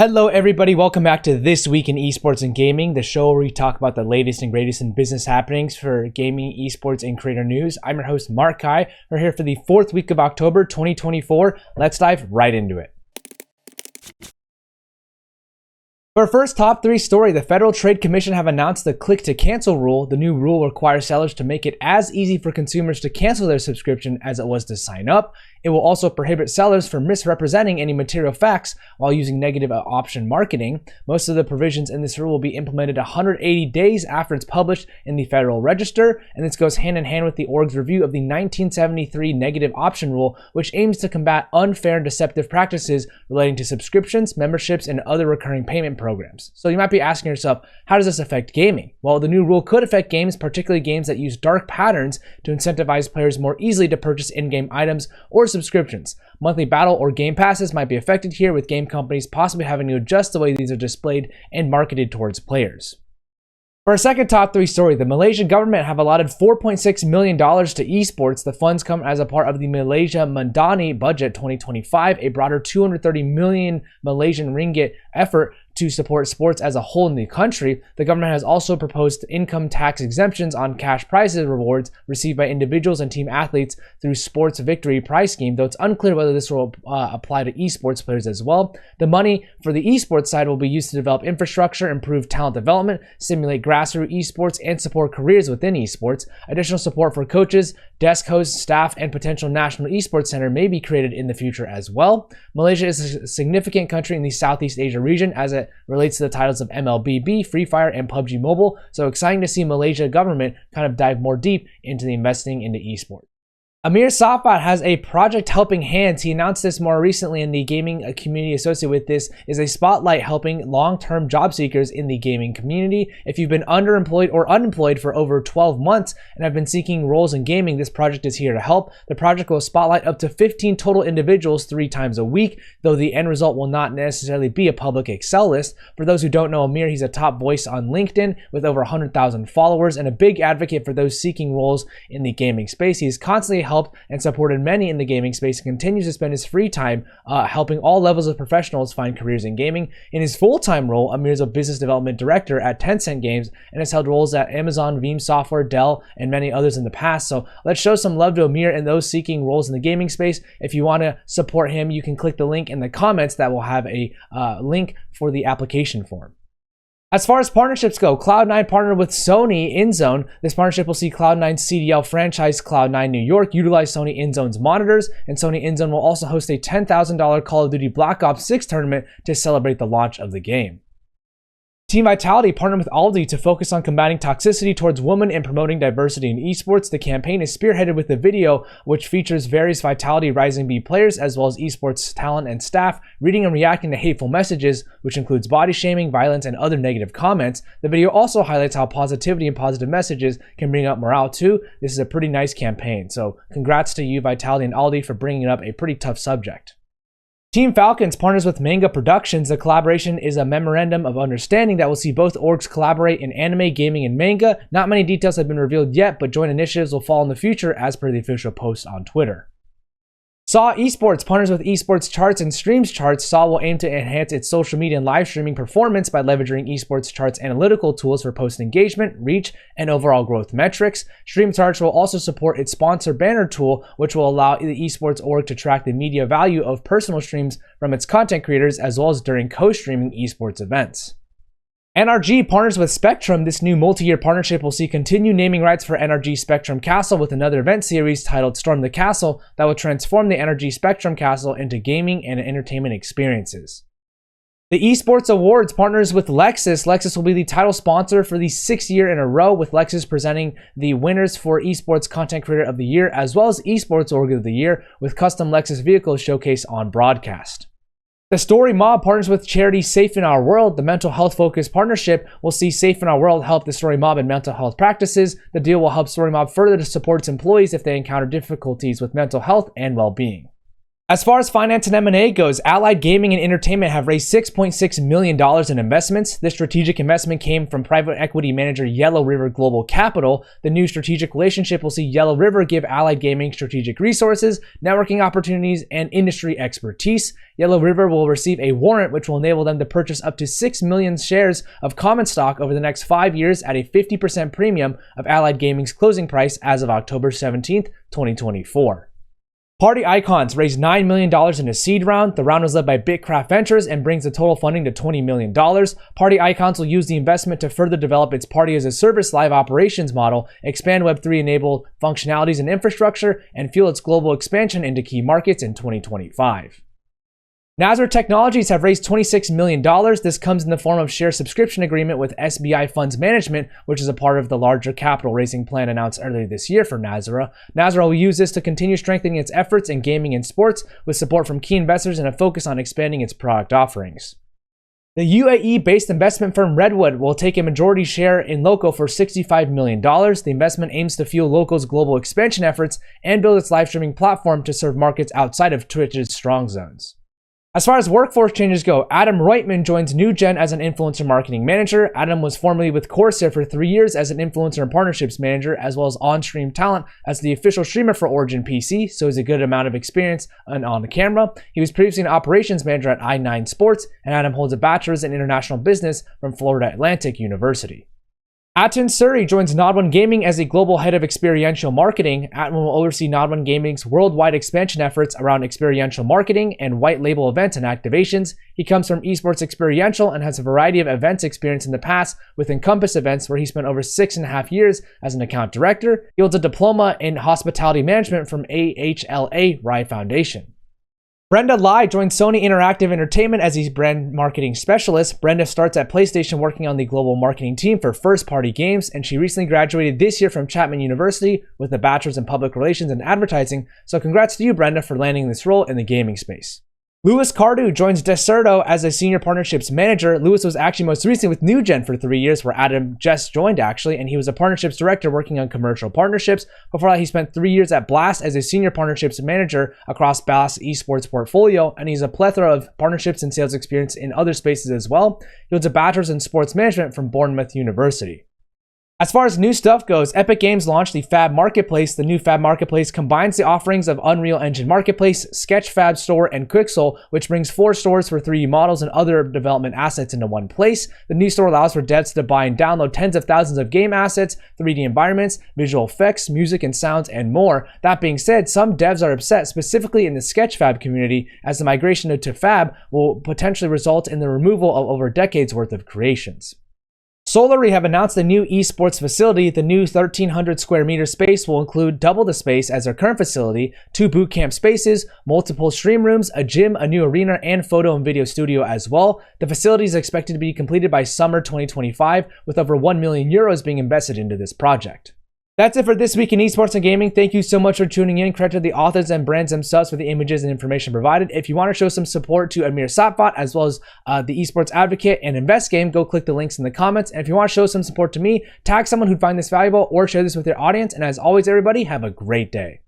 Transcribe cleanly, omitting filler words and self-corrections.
Hello everybody, welcome back to This Week in Esports and Gaming, the show where we talk about the latest and greatest in business happenings for gaming, esports, and creator news. I'm your host, Mark Kai. We're here for the 4th week of October 2024. Let's dive right into it. For our first top 3 story, the Federal Trade Commission have announced the click to cancel rule. The new rule requires sellers to make it as easy for consumers to cancel their subscription as it was to sign up. It will also prohibit sellers from misrepresenting any material facts while using negative option marketing. Most of the provisions in this rule will be implemented 180 days after it's published in the Federal Register, and this goes hand in hand with the org's review of the 1973 negative option rule, which aims to combat unfair and deceptive practices relating to subscriptions, memberships, and other recurring payment programs. So you might be asking yourself, how does this affect gaming? Well, the new rule could affect games, particularly games that use dark patterns to incentivize players more easily to purchase in-game items or subscriptions. Monthly battle or game passes might be affected here, with game companies possibly having to adjust the way these are displayed and marketed towards players. For our second top 3 story, the Malaysian government have allotted $4.6 million to esports. The funds come as a part of the Malaysia Madani Budget 2025, a broader 230 million Malaysian ringgit effort to support sports as a whole in the country. The government has also proposed income tax exemptions on cash prizes rewards received by individuals and team athletes through Sports Victory prize scheme, though it's unclear whether this will apply to esports players as well. The money for the esports side will be used to develop infrastructure, improve talent development, stimulate grassroots esports, and support careers within esports. Additional support for coaches, desk hosts, staff, and potential national esports center may be created in the future as well. Malaysia is a significant country in the Southeast Asia region as it relates to the titles of MLBB, Free Fire, and PUBG Mobile. So exciting to see Malaysia government kind of dive more deep into the investing into esports. Amir Satvat has a project helping hands. He announced this more recently, in the gaming community associated with this is a spotlight helping long-term job seekers in the gaming community. If you've been underemployed or unemployed for over 12 months and have been seeking roles in gaming, this project is here to help. The project will spotlight up to 15 total individuals 3 times a week, though the end result will not necessarily be a public Excel list. For those who don't know Amir, he's a top voice on LinkedIn with over 100,000 followers and a big advocate for those seeking roles in the gaming space. He is constantly helped and supported many in the gaming space and continues to spend his free time helping all levels of professionals find careers in gaming. In his full-time role, Amir is a business development director at Tencent Games and has held roles at Amazon, Veeam Software, Dell, and many others in the past. So let's show some love to Amir and those seeking roles in the gaming space. If you want to support him, you can click the link in the comments that will have a link for the application form. As far as partnerships go, Cloud9 partnered with Sony InZone. This partnership will see Cloud9's CDL franchise Cloud9 New York utilize Sony InZone's monitors, and Sony InZone will also host a $10,000 Call of Duty Black Ops 6 tournament to celebrate the launch of the game. Team Vitality partnered with 𝗠𝗿 to focus on combating toxicity towards women and promoting diversity in esports. The campaign is spearheaded with a video which features various Vitality Rising B players as well as esports talent and staff reading and reacting to hateful messages, which includes body shaming, violence, and other negative comments. The video also highlights how positivity and positive messages can bring up morale too. This is a pretty nice campaign, so congrats to you, Vitality and 𝗠𝗿, for bringing up a pretty tough subject. Team Falcons partners with Manga Productions. The collaboration is a memorandum of understanding that will see both orgs collaborate in anime, gaming, and manga. Not many details have been revealed yet, but joint initiatives will follow in the future as per the official post on Twitter. 𝗠𝗿 partners with Esports Charts and Streams Charts. 𝗠𝗿 will aim to enhance its social media and live streaming performance by leveraging Esports Charts analytical tools for post engagement, reach, and overall growth metrics. Stream Charts will also support its sponsor banner tool, which will allow the esports org to track the media value of personal streams from its content creators as well as during co-streaming esports events. NRG partners with Spectrum. This new multi-year partnership will see continued naming rights for NRG Spectrum Castle with another event series titled Storm the Castle that will transform the NRG Spectrum Castle into gaming and entertainment experiences. The Esports Awards partners with Lexus. Lexus will be the title sponsor for the 6th year in a row, with Lexus presenting the winners for Esports Content Creator of the Year as well as Esports Org of the Year, with custom Lexus vehicles showcased on broadcast. The Story Mob partners with charity Safe in Our World. The mental health focused partnership will see Safe in Our World help the Story Mob in mental health practices. The deal will help Story Mob further to support its employees if they encounter difficulties with mental health and well-being. As far as finance and M&A goes, Allied Gaming and Entertainment have raised $6.6 million in investments. This strategic investment came from private equity manager Yellow River Global Capital. The new strategic relationship will see Yellow River give Allied Gaming strategic resources, networking opportunities, and industry expertise. Yellow River will receive a warrant which will enable them to purchase up to 6 million shares of common stock over the next 5 years at a 50% premium of Allied Gaming's closing price as of October 17th, 2024. Party Icons raised $9 million in a seed round. The round was led by Bitcraft Ventures and brings the total funding to $20 million. Party Icons will use the investment to further develop its Party-as-a-Service live operations model, expand Web3-enabled functionalities and infrastructure, and fuel its global expansion into key markets in 2025. Nazar Technologies have raised $26 million. This comes in the form of share subscription agreement with SBI Funds Management, which is a part of the larger capital raising plan announced earlier this year for Nazar. Nazar will use this to continue strengthening its efforts in gaming and sports with support from key investors and a focus on expanding its product offerings. The UAE-based investment firm Redwood will take a majority share in Loco for $65 million. The investment aims to fuel Loco's global expansion efforts and build its live streaming platform to serve markets outside of Twitch's strong zones. As far as workforce changes go, Adam Reutman joins NewGen as an influencer marketing manager. Adam was formerly with Corsair for 3 years as an influencer and partnerships manager, as well as on-stream talent as the official streamer for Origin PC, so he has a good amount of experience on the camera. He was previously an operations manager at i9 Sports, and Adam holds a bachelor's in international business from Florida Atlantic University. Atin Suri joins Nod1 Gaming as a global head of experiential marketing. Atin will oversee Nod1 Gaming's worldwide expansion efforts around experiential marketing and white label events and activations. He comes from Esports Experiential and has a variety of events experience in the past with Encompass Events, where he spent over 6.5 years as an account director. He holds a diploma in hospitality management from AHLA Rye Foundation. Brenda Lai joined Sony Interactive Entertainment as a brand marketing specialist. Brenda starts at PlayStation working on the global marketing team for first-party games, and she recently graduated this year from Chapman University with a bachelor's in public relations and advertising. So congrats to you, Brenda, for landing this role in the gaming space. Louis Cardew joins Deserto as a senior partnerships manager. Louis was actually most recently with NewGen for 3 years, where Adam just joined actually, and he was a partnerships director working on commercial partnerships. Before that, he spent 3 years at Blast as a senior partnerships manager across Blast's esports portfolio, and he's a plethora of partnerships and sales experience in other spaces as well. He holds a bachelor's in sports management from Bournemouth University. As far as new stuff goes, Epic Games launched the Fab Marketplace. The new Fab Marketplace combines the offerings of Unreal Engine Marketplace, Sketchfab Store, and Quixel, which brings 4 stores for 3D models and other development assets into one place. The new store allows for devs to buy and download tens of thousands of game assets, 3D environments, visual effects, music and sounds, and more. That being said, some devs are upset, specifically in the Sketchfab community, as the migration to Fab will potentially result in the removal of over decades worth of creations. Solary have announced a new esports facility. The new 1,300 square meter space will include double the space as their current facility, 2 bootcamp spaces, multiple stream rooms, a gym, a new arena, and photo and video studio as well. The facility is expected to be completed by summer 2025, with over 1 million euros being invested into this project. That's it for this week in esports and gaming. Thank you so much for tuning in. Credit to the authors and brands themselves for the images and information provided. If you want to show some support to Amir Satvat, as well as the Esports Advocate and Invest Game, go click the links in the comments. And if you want to show some support to me, tag someone who'd find this valuable or share this with your audience. And as always, everybody, have a great day.